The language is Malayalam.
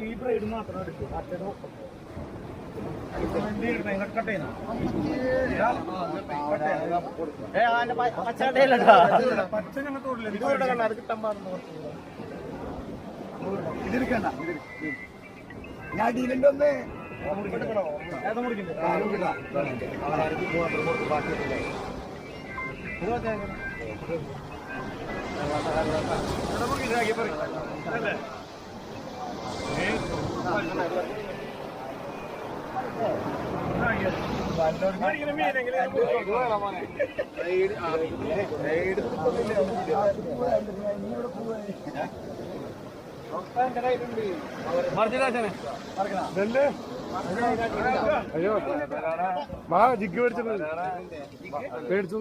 ഈ ബ്രൈഡ് മാത്രം എടുക്കും പച്ച ഞങ്ങൾ തോടില്ല അത് കിട്ടാൻ പാടുന്നു ഇതെടുക്കണ്ട ഞാൻ ഡീലുണ്ടോന്ന് അയ്യോ ജിഗ് മേടിച്ചു